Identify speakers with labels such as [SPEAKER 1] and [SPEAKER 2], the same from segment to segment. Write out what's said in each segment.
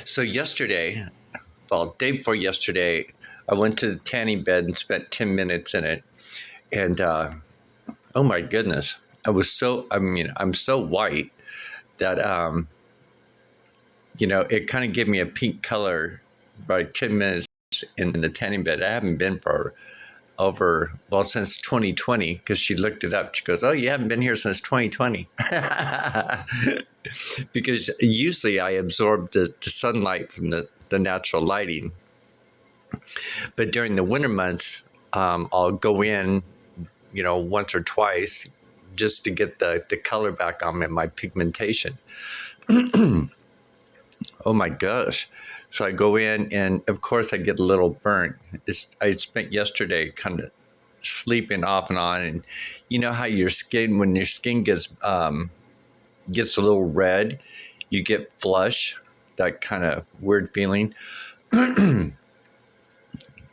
[SPEAKER 1] So yesterday, well, day before yesterday, I went to the tanning bed and spent 10 minutes in it. And oh my goodness, I'm so white that, it kind of gave me a pink color by 10 minutes in the tanning bed. I haven't been for since 2020, because she looked it up. She goes, "Oh, you haven't been here since 2020." Because usually I absorb the sunlight from the natural lighting. But during the winter months, I'll go in, once or twice just to get the color back on my pigmentation. Oh my gosh. So I go in, and of course I get a little burnt. I spent yesterday kind of sleeping off and on. And you know how when your skin gets a little red, you get flush, that kind of weird feeling. It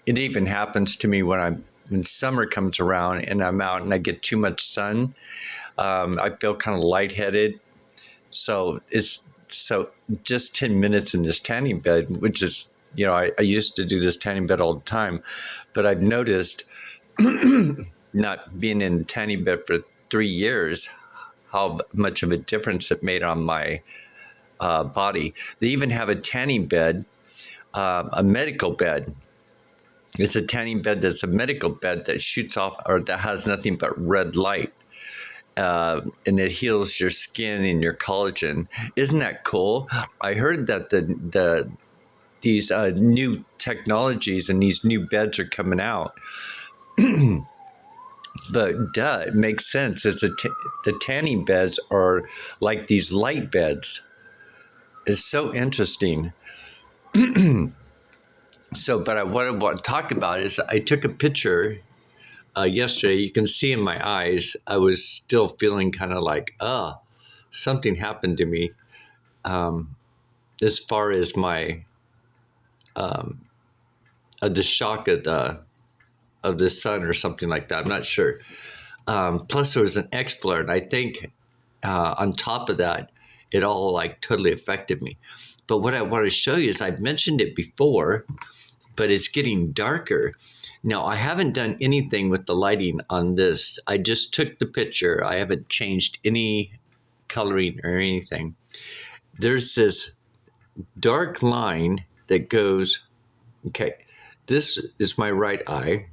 [SPEAKER 1] even happens to me when summer comes around and I'm out and I get too much sun. I feel kind of lightheaded. So just 10 minutes in this tanning bed, which is, I used to do this tanning bed all the time, but I've noticed not being in the tanning bed for 3 years, how much of a difference it made on my body. They even have a tanning bed, a medical bed. It's a tanning bed that's a medical bed that shoots off, or that has nothing but red light. And it heals your skin and your collagen. Isn't that cool? I heard that these new technologies and these new beds are coming out. But it makes sense. The tanning beds are like these light beds. It's so interesting. But what I want to talk about is I took a picture yesterday. You can see in my eyes, I was still feeling kind of like, something happened to me. As far as my the shock of the sun or something like that. I'm not sure. Plus, there was an X flare, and I think on top of that, it all like totally affected me. But what I want to show you is, I've mentioned it before, but it's getting darker. Now, I haven't done anything with the lighting on this. I just took the picture. I haven't changed any coloring or anything. There's this dark line that goes, okay, this is my right eye.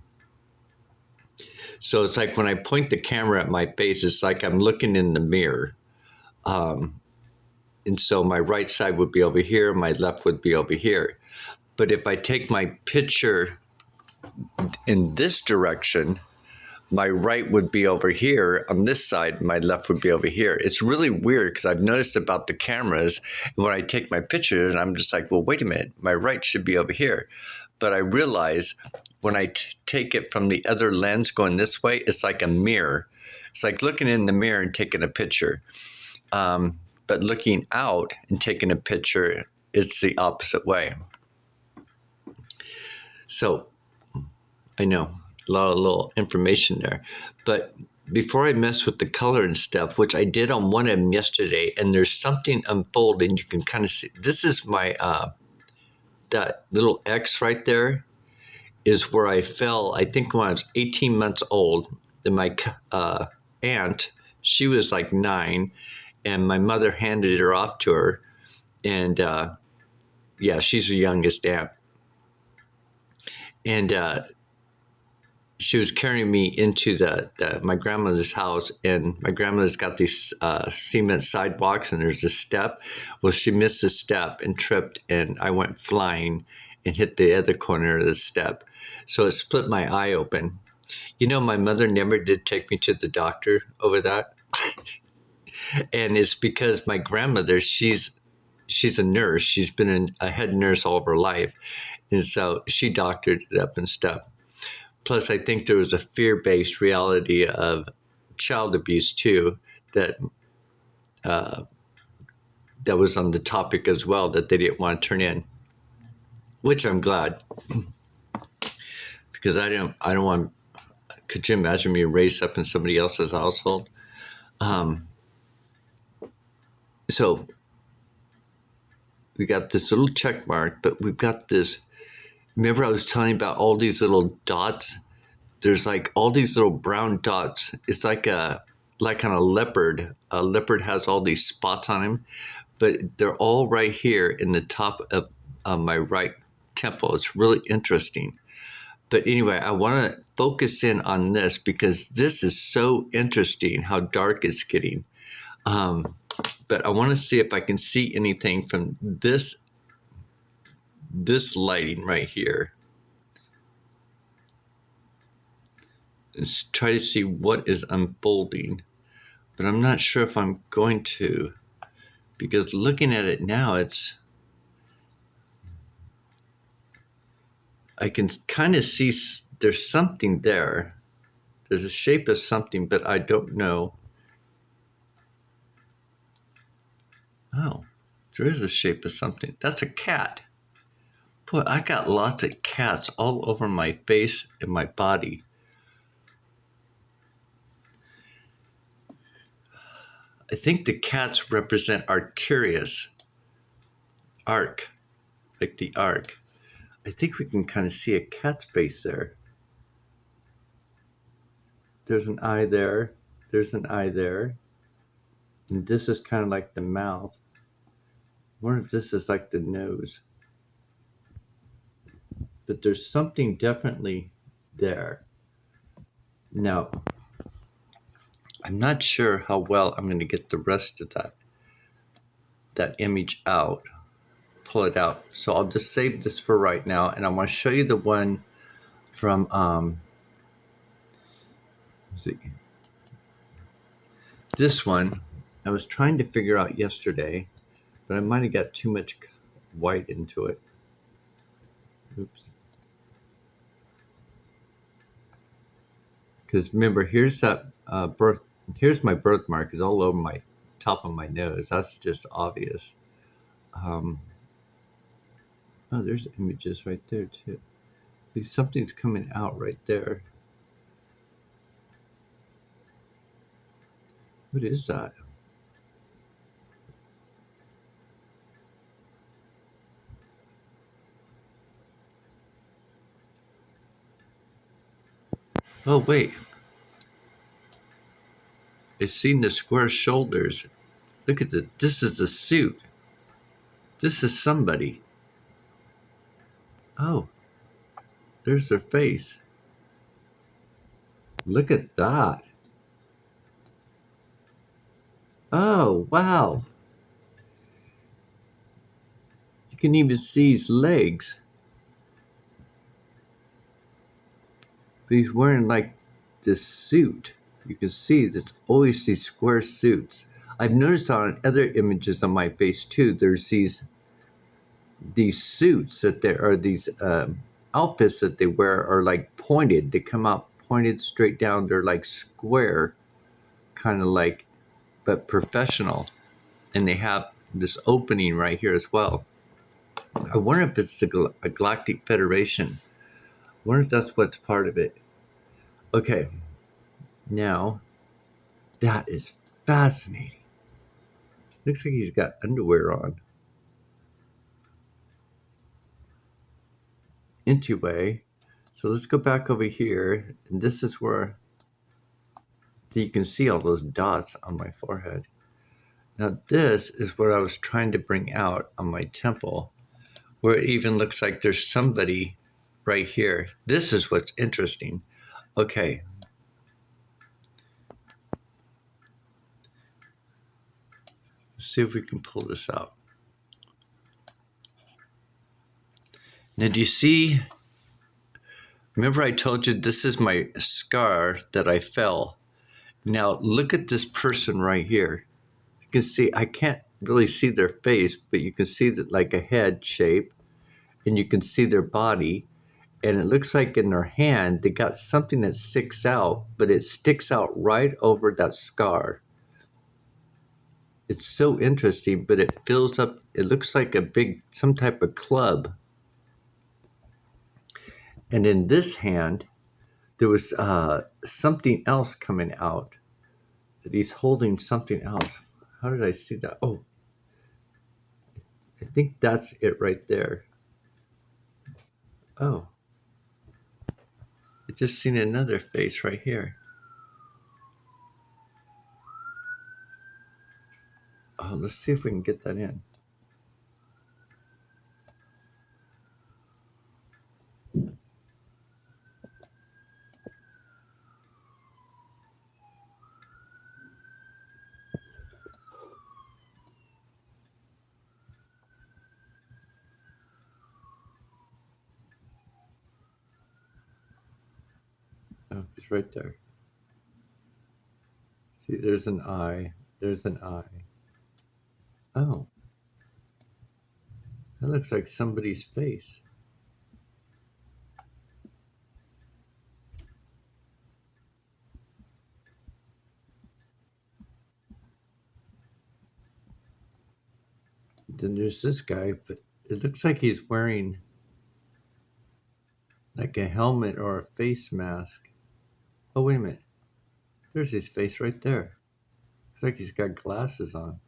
[SPEAKER 1] So it's like when I point the camera at my face, it's like I'm looking in the mirror. And so my right side would be over here, my left would be over here. But if I take my picture in this direction, my right would be over here on this side, my left would be over here. It's really weird, because I've noticed about the cameras, when I take my picture, and I'm just like, well, wait a minute, my right should be over here. But I realize when I take it from the other lens going this way, it's like a mirror. It's like looking in the mirror and taking a picture. But looking out and taking a picture, it's the opposite way. So I know, a lot of little information there. But before I mess with the color and stuff, which I did on one of them yesterday, and there's something unfolding, you can kind of see. This is my, that little X right there is where I fell, I think when I was 18 months old. And my aunt, she was like 9, and my mother handed her off to her. And she's the youngest aunt. And she was carrying me into my grandmother's house, and my grandmother's got these cement sidewalks, and there's a step. Well, she missed the step and tripped, and I went flying and hit the other corner of the step. So it split my eye open. My mother never did take me to the doctor over that. And it's because my grandmother, she's a nurse. She's been a head nurse all of her life. And so she doctored it up and stuff. Plus, I think there was a fear-based reality of child abuse too, that was on the topic as well, that they didn't want to turn in, which I'm glad, because I don't want. Could you imagine me raised up in somebody else's household? So we got this little check mark, but we've got this. Remember, I was telling you about all these little dots? There's like all these little brown dots. It's like on a leopard. A leopard has all these spots on him, but they're all right here in the top of my right temple. It's really interesting. But anyway, I want to focus in on this because this is so interesting how dark it's getting. But I want to see if I can see anything from this lighting right here. Let's try to see what is unfolding. But I'm not sure if I'm going to, because looking at it now, I can kind of see there's something there. There's a shape of something, but I don't know. Oh, there is a shape of something. That's a cat. Boy, I got lots of cats all over my face and my body. I think the cats represent Arcturus. Arc, like the arc. I think we can kind of see a cat's face there. There's an eye there. There's an eye there. And this is kind of like the mouth. I wonder if this is like the nose. But there's something definitely there. Now, I'm not sure how well I'm going to get the rest of that image out, pull it out. So I'll just save this for right now, and I want to show you the one from let's see. This one I was trying to figure out yesterday, but I might have got too much white into it. Oops. Because remember, here's that here's my birthmark is all over my top of my nose. That's just obvious. Oh, there's images right there too. Something's coming out right there. What is that? Oh, wait. I've seen the square shoulders. Look at this is a suit. This is somebody. Oh, there's their face. Look at that. Oh, wow. You can even see his legs. But he's wearing like this suit. You can see there's always these square suits. I've noticed on other images on my face too, there's these suits that there are these outfits that they wear are like pointed. They come out pointed straight down. They're like square, kind of like, but professional. And they have this opening right here as well. I wonder if it's a Galactic Federation. I wonder if that's what's part of it. Okay, now that is fascinating. Looks like he's got underwear on. Anyway, so let's go back over here. And this is where you can see all those dots on my forehead. Now this is what I was trying to bring out on my temple, where it even looks like there's somebody right here. This is what's interesting. Okay. Let's see if we can pull this out. Now, do you see? Remember I told you this is my scar that I fell. Now, look at this person right here. You can see, I can't really see their face, but you can see that like a head shape, and you can see their body. And it looks like in their hand, they got something that sticks out, but it sticks out right over that scar. It's so interesting, but it fills up, it looks like some type of club. And in this hand, there was something else coming out, that he's holding something else. How did I see that? Oh, I think that's it right there. Oh, I just seen another face right here. Oh, let's see if we can get that in. Oh, it's right there. See, there's an eye. There's an eye. Oh, that looks like somebody's face. Then there's this guy, but it looks like he's wearing like a helmet or a face mask. Oh, wait a minute. There's his face right there. Looks like he's got glasses on.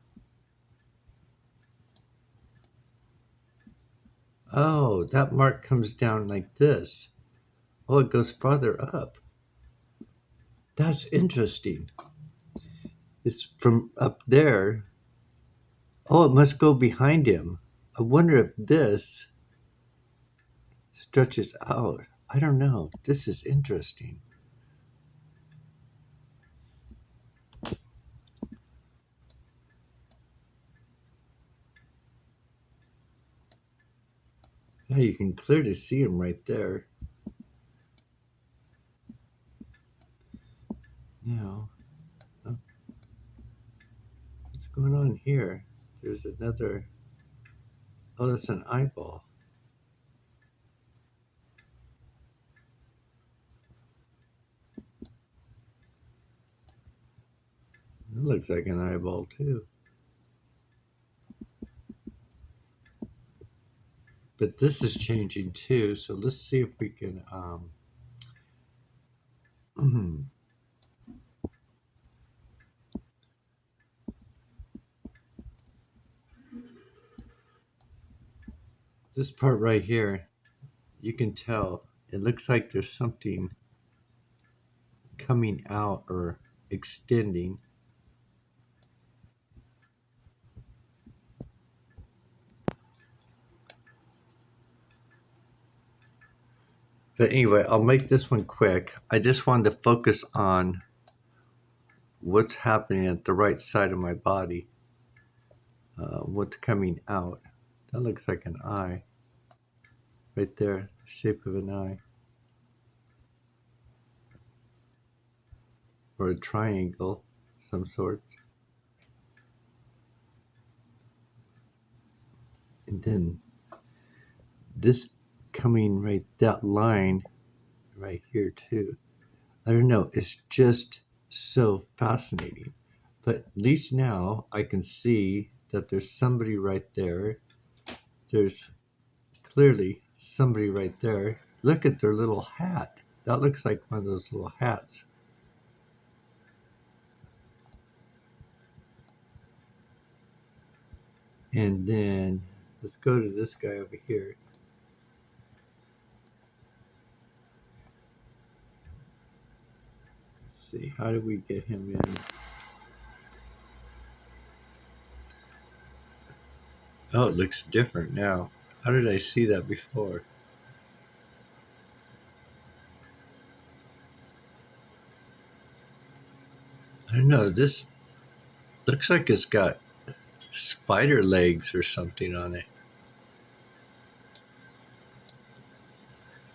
[SPEAKER 1] Oh, that mark comes down like this. Oh, it goes farther up. That's interesting. It's from up there. Oh, it must go behind him. I wonder if this stretches out. I don't know. This is interesting. Yeah, you can clearly see him right there. You know, oh, what's going on here? There's another. Oh, that's an eyeball. That looks like an eyeball too. But this is changing too. So let's see if we can. This part right here, you can tell it looks like there's something coming out or extending. But anyway, I'll make this one quick. I just wanted to focus on what's happening at the right side of my body, what's coming out. That looks like an eye right there, shape of an eye, or a triangle, some sort. And then this coming right, that line right here too. I don't know. It's just so fascinating. But at least now I can see that there's somebody right there. There's clearly somebody right there. Look at their little hat. That looks like one of those little hats. And then let's go to this guy over here. Let's see, how do we get him in? Oh, it looks different now. How did I see that before? I don't know. This looks like it's got spider legs or something on it.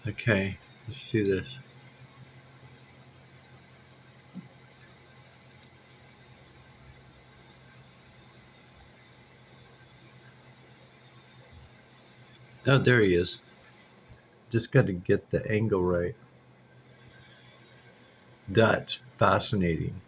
[SPEAKER 1] Okay, let's do this. Oh, there he is. Just got to get the angle right. That's fascinating.